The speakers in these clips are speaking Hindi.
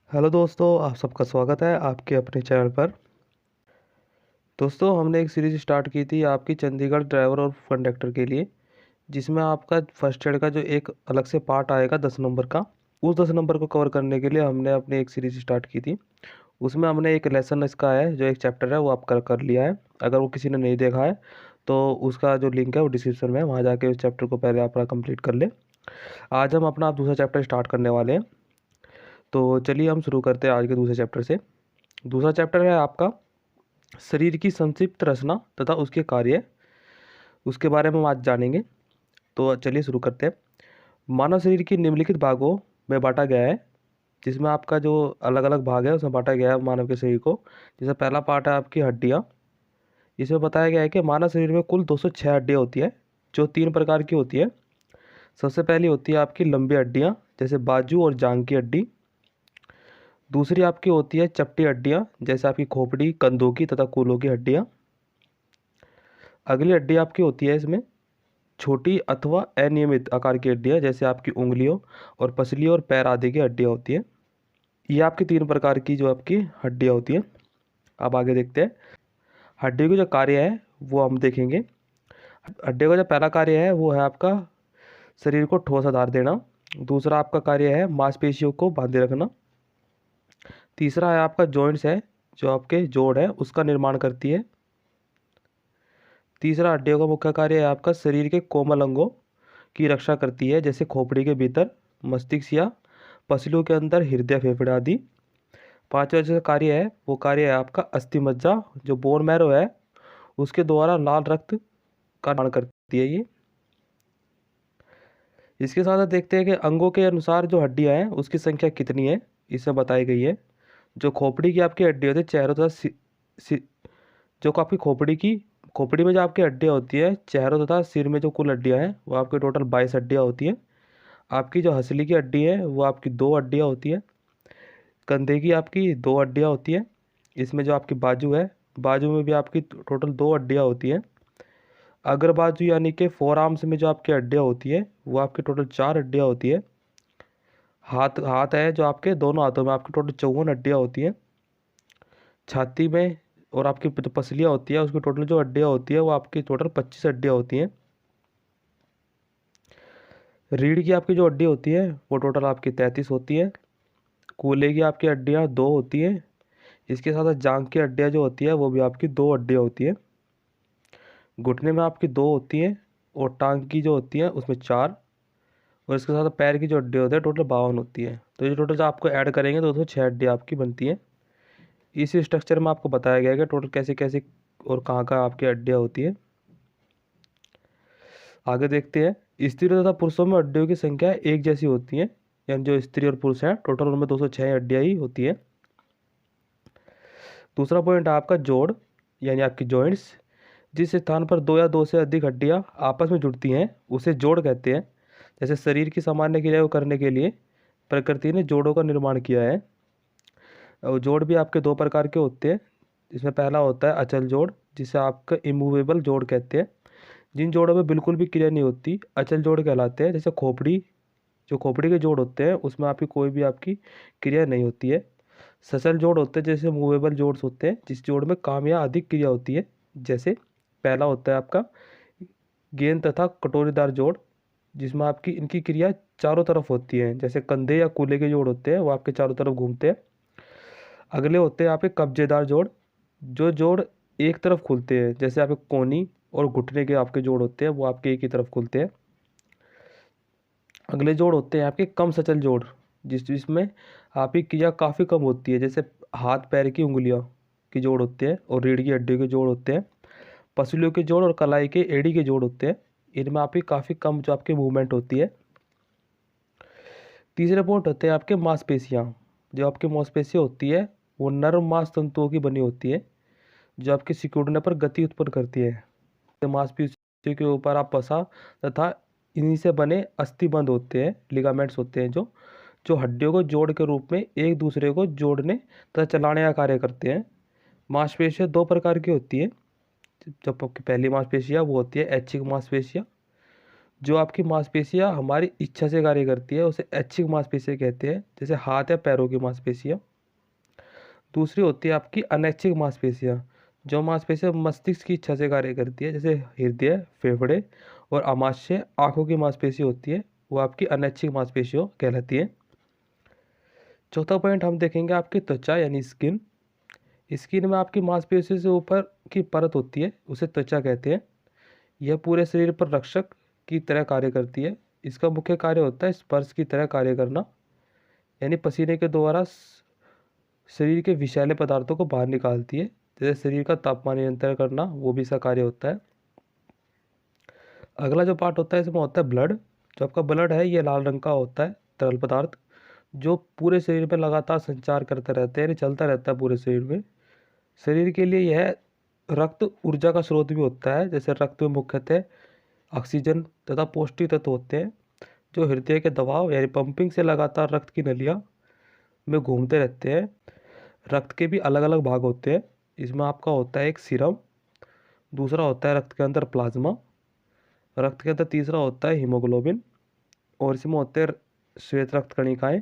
हेलो दोस्तों, आप सबका स्वागत है आपके अपने चैनल पर। दोस्तों, हमने एक सीरीज स्टार्ट की थी आपकी चंडीगढ़ ड्राइवर और कंडक्टर के लिए, जिसमें आपका फर्स्ट एड का जो एक अलग से पार्ट आएगा 10 नंबर का, उस 10 नंबर को कवर करने के लिए हमने अपनी एक सीरीज स्टार्ट की थी। उसमें हमने एक लेसन इसका है, जो एक चैप्टर है वो आप कर लिया है। अगर वो किसी ने नहीं देखा है तो उसका जो लिंक है वो डिस्क्रिप्शन में है, वहाँ जाके उस चैप्टर को पहले अपना कंप्लीट कर ले। आज हम अपना दूसरा चैप्टर स्टार्ट करने वाले हैं, तो चलिए हम शुरू करते हैं आज के दूसरे चैप्टर से। दूसरा चैप्टर है आपका शरीर की संक्षिप्त रचना तथा उसके कार्य, उसके बारे में हम आज जानेंगे। तो चलिए शुरू करते हैं। मानव शरीर की निम्नलिखित भागों में बांटा गया है, जिसमें आपका जो अलग अलग भाग है उसमें बांटा गया है मानव के शरीर को। जैसे पहला पार्ट है आपकी हड्डियाँ। इसमें बताया गया है कि मानव शरीर में कुल 206 हड्डियाँ होती है, जो 3 प्रकार की होती है। सबसे पहली होती है आपकी लंबी हड्डियाँ, जैसे बाजू और जांग की हड्डी। दूसरी आपकी होती है चपटी हड्डियाँ, जैसे आपकी खोपड़ी, कंधों की तथा कूल्हों की हड्डियाँ। अगली हड्डी आपकी होती है इसमें छोटी अथवा अनियमित आकार की हड्डियाँ, जैसे आपकी उंगलियों और पसलियों और पैर आदि की हड्डियाँ होती हैं। ये आपकी 3 प्रकार की जो आपकी हड्डियाँ होती हैं। अब आगे देखते हैं हड्डियों के जो कार्य है वो हम देखेंगे। हड्डियों का जो पहला कार्य है वो है आपका शरीर को ठोस आधार देना। दूसरा आपका कार्य है मांसपेशियों को बांधे रखना। तीसरा है आपका जॉइंट्स है, जो आपके जोड़ है उसका निर्माण करती है। तीसरा हड्डियों का मुख्य कार्य है आपका शरीर के कोमल अंगों की रक्षा करती है, जैसे खोपड़ी के भीतर मस्तिष्क या पसलियों के अंदर हृदय, फेफड़े आदि। पांचवा जो कार्य है वो कार्य है आपका अस्थि मज्जा, जो बोन मैरो है उसके द्वारा लाल रक्त का निर्माण करती है ये। इसके साथ साथ देखते हैं कि अंगों के अनुसार जो हड्डियां हैं उसकी संख्या कितनी है, इसमें बताई गई है। जो खोपड़ी की आपकी हड्डी होती है चेहरों तथा जो आपकी खोपड़ी में जो आपकी हड्डियाँ होती है चेहरों तथा सिर में जो कुल हड्डियाँ हैं वो आपकी टोटल 22 हड्डियाँ होती हैं। आपकी जो हंसली की हड्डी है वो आपकी 2 हड्डियाँ होती है। कंधे की आपकी 2 हड्डियाँ होती है। इसमें जो आपकी बाजू है, बाजू में भी आपकी टोटल 2 हड्डियाँ होती हैं। अग्र बाजू यानी कि फोर आर्म्स में जो आपकी हड्डियाँ होती है वो आपकी टोटल 4 हड्डियाँ होती है। हाथ हाथ है जो आपके दोनों हाथों में आपकी टोटल 54 हड्डियाँ होती हैं। छाती में और आपकी जो पसलियाँ होती है उसकी टोटल जो हड्डियाँ होती है वो आपकी टोटल 25 हड्डियाँ होती हैं। रीढ़ की आपकी जो हड्डी होती है वो टोटल आपकी 33 होती है। कूल्हे की आपकी हड्डियाँ 2 होती हैं। इसके साथ साथ जांघ की हड्डियाँ जो होती है वो भी आपकी 2 हड्डियाँ होती है। घुटने में आपकी 2 होती हैं और टांग की जो होती है उसमें 4। और इसके साथ पैर की जो हड्डी होती है टोटल 52 होती है। तो ये टोटल जो आपको ऐड करेंगे तो 206 हड्डियाँ आपकी बनती हैं। इस स्ट्रक्चर में आपको बताया गया है कि टोटल कैसे कैसे और कहाँ कहाँ आपकी हड्डियाँ होती है। आगे देखते हैं स्त्री तथा पुरुषों में हड्डियों की संख्या एक जैसी होती है, यानी जो स्त्री और पुरुष हैं टोटल उनमें 206 हड्डियाँ ही होती है। दूसरा पॉइंट है आपका जोड़, यानी आपकी जॉइंट्स। जिस स्थान पर 2 या 2 से अधिक हड्डियाँ आपस में जुड़ती हैं उसे जोड़ कहते हैं। जैसे शरीर की सामान्य क्रिया को करने के लिए प्रकृति ने जोड़ों का निर्माण किया है। और जोड़ भी आपके 2 प्रकार के होते हैं। इसमें पहला होता है अचल जोड़, जिसे आपका इमूवेबल जोड़ कहते हैं। जिन जोड़ों में बिल्कुल भी क्रिया नहीं होती अचल जोड़ कहलाते हैं। जैसे खोपड़ी, जो खोपड़ी के जोड़ होते हैं उसमें आपकी कोई भी आपकी क्रिया नहीं होती है। सचल जोड़ होते हैं, जैसे मूवेबल जोड्स होते हैं जिस जोड़ में काम या अधिक क्रिया होती है। जैसे पहला होता है आपका गेंद तथा कटोरीदार जोड़, जिसमें आपकी इनकी क्रिया चारों तरफ होती है। जैसे कंधे या कूल्हे के जोड़ होते हैं वो आपके चारों तरफ घूमते हैं। अगले होते हैं आपके कब्जेदार जोड़, जो जोड़ एक तरफ खुलते हैं। जैसे आपके कोहनी और घुटने के आपके जोड़ होते हैं वो आपके एक ही तरफ खुलते हैं। अगले जोड़ होते हैं आपके कम सचल जोड़, जिसमें आपकी क्रिया काफ़ी कम होती है। जैसे हाथ पैर की उंगलियां के जोड़ होते हैं और रीढ़ की हड्डी के जोड़ होते हैं। पसलियों के जोड़ और कलाई के एड़ी के जोड़ होते हैं। इनमें आपकी काफ़ी कम जो आपकी मूवमेंट होती है। तीसरे पॉइंट होते हैं आपके मांसपेशियाँ। जो आपकी मांसपेशियाँ होती है वो नर्म मांस तंतुओं की बनी होती है, जो आपके सिकुड़ने पर गति उत्पन्न करती है। मांसपेशियों के ऊपर आप पसा तथा इन्हीं से बने अस्थिबंध होते हैं, लिगामेंट्स होते हैं, जो जो हड्डियों को जोड़ के रूप में एक दूसरे को जोड़ने तथा चलाने का कार्य करते हैं। मांसपेशियाँ 2 प्रकार की होती है। जब आपकी पहली मांसपेशियाँ वो होती है ऐच्छिक मांसपेशियाँ, जो आपकी मांसपेशियाँ हमारी इच्छा से कार्य करती है उसे ऐच्छिक मांसपेशियाँ कहते हैं, जैसे हाथ या पैरों की मांसपेशियाँ। दूसरी होती है आपकी अनैच्छिक मांसपेशियाँ, जो मांसपेशियाँ मस्तिष्क की इच्छा से कार्य करती है, जैसे हृदय, फेफड़े और आमाशय। आँखों की मांसपेशी होती है, वो आपकी अनैच्छिक मांसपेशियों कहलाती है। चौथा पॉइंट हम देखेंगे आपकी त्वचा यानी स्किन। स्किन में आपकी मांसपेशी से ऊपर की परत होती है, उसे त्वचा कहते हैं। यह पूरे शरीर पर रक्षक की तरह कार्य करती है। इसका मुख्य कार्य होता है स्पर्श की तरह कार्य करना, यानी पसीने के द्वारा शरीर के विषैले पदार्थों को बाहर निकालती है। जैसे शरीर का तापमान नियंत्रण करना, वो भी इसका कार्य होता है। अगला जो पार्ट होता है इसमें होता है ब्लड। जो आपका ब्लड है ये लाल रंग का होता है तरल पदार्थ, जो पूरे शरीर में लगातार संचार करता रहता है, यानी चलता रहता है पूरे शरीर में। शरीर के लिए यह रक्त ऊर्जा का स्रोत भी होता है। जैसे रक्त में मुख्यतः ऑक्सीजन तथा पौष्टिक तत्व होते हैं, जो हृदय के दबाव यानी पंपिंग से लगातार रक्त की नलियाँ में घूमते रहते हैं। रक्त के भी अलग अलग भाग होते हैं। इसमें आपका होता है एक सीरम, दूसरा होता है रक्त के अंदर प्लाज्मा, रक्त के अंदर तीसरा होता है हीमोग्लोबिन, और इसमें होते हैं श्वेत रक्त कणिकाएँ,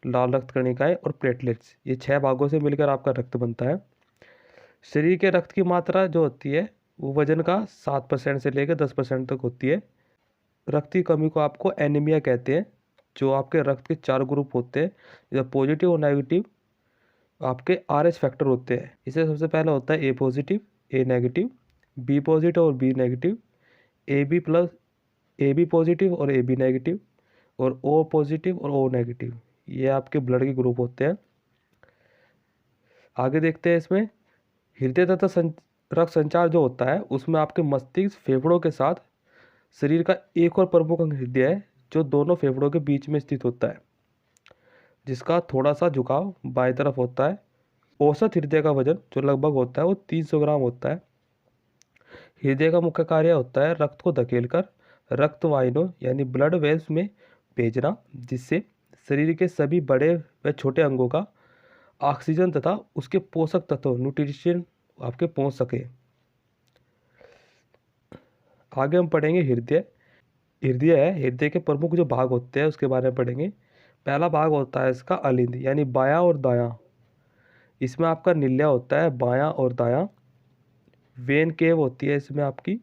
लाल रक्त कणिकाएँ और प्लेटलेट्स। ये 6 भागों से मिलकर आपका रक्त बनता है। शरीर के रक्त की मात्रा जो होती है वो वजन का 7% से लेकर 10% तक होती है। रक्त की कमी को आपको एनीमिया कहते हैं। जो आपके रक्त के 4 ग्रुप होते हैं, या पॉजिटिव और नेगेटिव आपके RH फैक्टर होते हैं। इससे सबसे पहले होता है A positive, A negative, B positive और B negative, A B plus, A B positive और ए बी नेगेटिव, और ओ पॉजिटिव और ओ नेगेटिव। ये आपके ब्लड के ग्रुप होते हैं। आगे देखते हैं इसमें हृदय तथा रक्त संचार जो होता है उसमें आपके मस्तिष्क फेफड़ों के साथ शरीर का एक और प्रमुख अंग हृदय है, जो दोनों फेफड़ों के बीच में स्थित होता है, जिसका थोड़ा सा झुकाव बाएं तरफ होता है। औसत हृदय का वजन जो लगभग होता है वो 300 ग्राम होता है। हृदय का मुख्य कार्य होता है रक्त को धकेलकर रक्त वाहिनियों यानी ब्लड वेल्स में भेजना, जिससे शरीर के सभी बड़े व छोटे अंगों का ऑक्सीजन तथा उसके पोषक तत्व न्यूट्रिशन आपके पहुंच सके। आगे हम पढ़ेंगे हृदय। हृदय है, हृदय के प्रमुख जो भाग होते हैं उसके बारे में पढ़ेंगे। पहला भाग होता है इसका अलिंद यानी बायां और दायां। इसमें आपका निल्या होता है बायां और दायां। वेन केव होती है इसमें आपकी।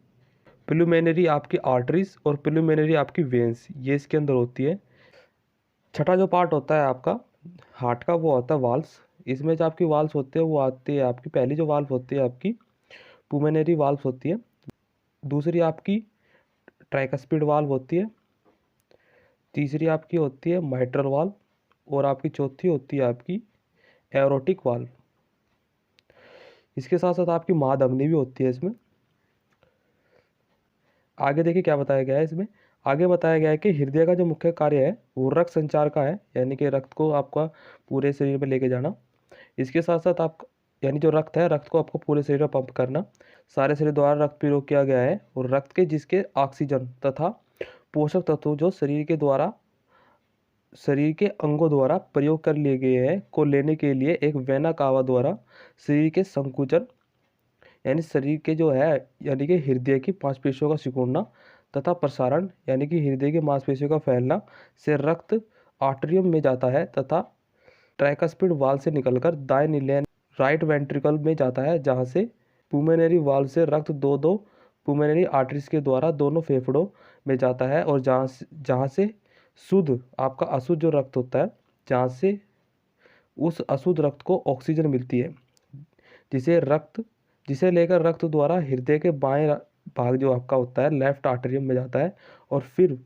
प्लूमेनरी आपकी आर्टरीज और प्लूमेनरी आपकी वेन्स, ये इसके अंदर होती है। छठा जो पार्ट होता है आपका हार्ट का, वो होता है वाल्व्स। इसमें जो आपकी वाल्व्स होते हैं वो आती है आपकी, पहली जो वाल्व होती है आपकी पुमेनरी वाल्व होती है, दूसरी आपकी ट्राइकस्पिड वाल्व होती है, तीसरी आपकी होती है माइट्रल वाल्व, और आपकी चौथी होती है आपकी एरोटिक वाल्व। इसके साथ साथ आपकी महाधमनी भी होती है इसमें। आगे देखिए क्या बताया गया है इसमें। आगे बताया गया है कि हृदय का जो मुख्य कार्य है वो रक्त संचार का है, यानी कि रक्त को आपका पूरे शरीर में लेके जाना। इसके साथ साथ आप यानी जो रक्त है, रक्त को आपको पूरे शरीर में पंप करना। सारे शरीर द्वारा रक्त प्रयोग किया गया है, और रक्त के जिसके ऑक्सीजन तथा पोषक तत्व जो शरीर के अंगों द्वारा प्रयोग कर लिए गए हैं को लेने के लिए एक वेना कावा द्वारा शरीर के संकुचन यानी शरीर के जो है यानी कि हृदय की मांसपेशियों का सिकुड़ना तथा प्रसारण यानी कि हृदय की मांसपेशियों का फैलना से रक्त आर्टरियम में जाता है तथा ट्राइकस्पिड वाल्व से निकलकर दाएं नीले राइट वेंट्रिकल में जाता है, जहां से पुमेनरी वाल्व से रक्त दो दो पुमेनरी आर्टरीज के द्वारा दोनों फेफड़ों में जाता है, और जहां से शुद्ध आपका अशुद्ध जो रक्त होता है, जहां से उस अशुद्ध रक्त को ऑक्सीजन मिलती है, जिसे लेकर रक्त द्वारा हृदय के बाएं भाग जो आपका होता है लेफ्ट आर्टेरियम में जाता है, और फिर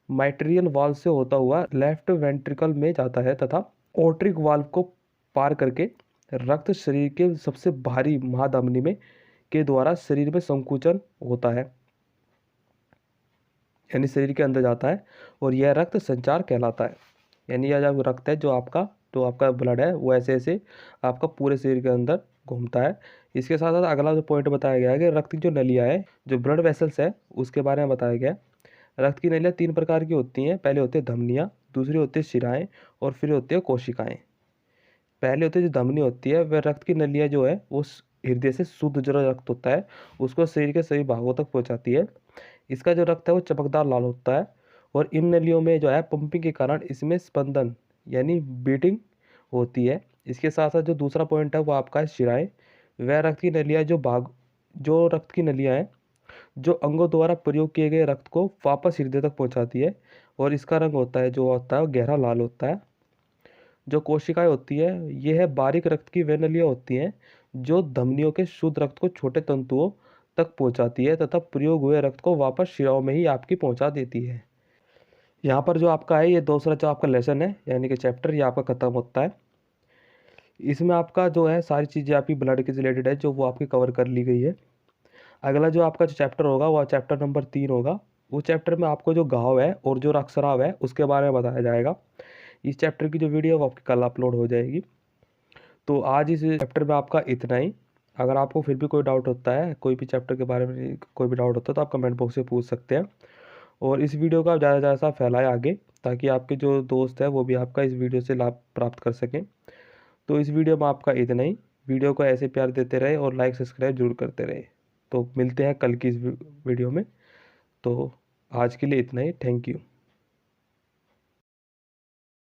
माइट्रियल वाल्व से होता हुआ लेफ्ट वेंट्रिकल में जाता है तथा ओर्ट्रिक वाल्व को पार करके रक्त शरीर के सबसे भारी महाधमनी में के द्वारा शरीर में संकुचन होता है, यानी शरीर के अंदर जाता है, और यह रक्त संचार कहलाता है। यानी यह जो रक्त है जो आपका ब्लड है वो ऐसे ऐसे आपका पूरे शरीर के अंदर घूमता है। इसके साथ साथ अगला जो पॉइंट बताया गया है कि रक्त की जो नलियाँ है, जो ब्लड वेसल्स है, उसके बारे में बताया गया है। रक्त की नलियाँ 3 प्रकार की होती हैं। पहले होती है धमनियाँ, दूसरी होती है शिराएँ, और फिर होती है कोशिकाएँ। पहले होती है जो धमनी होती है, वह रक्त की नलियाँ जो है वो हृदय से शुद्ध जो रक्त होता है उसको शरीर के सभी भागों तक पहुँचाती है। इसका जो रक्त है वो चमकदार लाल होता है और इन नलियों में जो है पंपिंग के कारण इसमें स्पंदन यानी बीटिंग होती है। इसके साथ साथ जो दूसरा पॉइंट है वो आपका है शिराएँ। वह रक्त की नलियाँ जो रक्त की नलियाँ हैं जो अंगों द्वारा प्रयोग किए गए रक्त को वापस हृदय तक पहुंचाती है और इसका रंग होता है वो गहरा लाल होता है। जो कोशिकाएं होती है ये है बारीक रक्त की वे नलियाँ होती हैं जो धमनियों के शुद्ध रक्त को छोटे तंतुओं तक पहुंचाती है तथा प्रयोग हुए रक्त को वापस शिराओं में ही आपकी पहुंचा देती है। यहाँ पर जो आपका है ये दूसरा जो आपका लेसन है यानी कि चैप्टर ये आपका खत्म होता है। इसमें आपका जो है सारी चीज़ें आपकी ब्लड के रिलेटेड है जो वो आपकी कवर कर ली गई है। अगला जो आपका जो चैप्टर होगा वो चैप्टर नंबर 3 होगा। उस चैप्टर में आपको जो घाव है और जो रक्तस्राव है उसके बारे में बताया जाएगा। इस चैप्टर की जो वीडियो है वो आपकी कल अपलोड हो जाएगी। तो आज इस चैप्टर में आपका इतना ही। अगर आपको फिर भी कोई डाउट होता है कोई भी चैप्टर के बारे में कोई भी डाउट होता है तो आप कमेंट बॉक्स से पूछ सकते हैं और इस वीडियो को आप ज़्यादा से ज़्यादा फैलाएं आगे ताकि आपके जो दोस्त हैं वो भी आपका इस वीडियो से लाभ प्राप्त कर सकें। तो इस वीडियो में आपका इतना ही। वीडियो को ऐसे प्यार देते रहे और लाइक सब्सक्राइब जरूर करते रहे। तो मिलते हैं कल की इस वीडियो में। तो आज के लिए इतना ही। Thank you.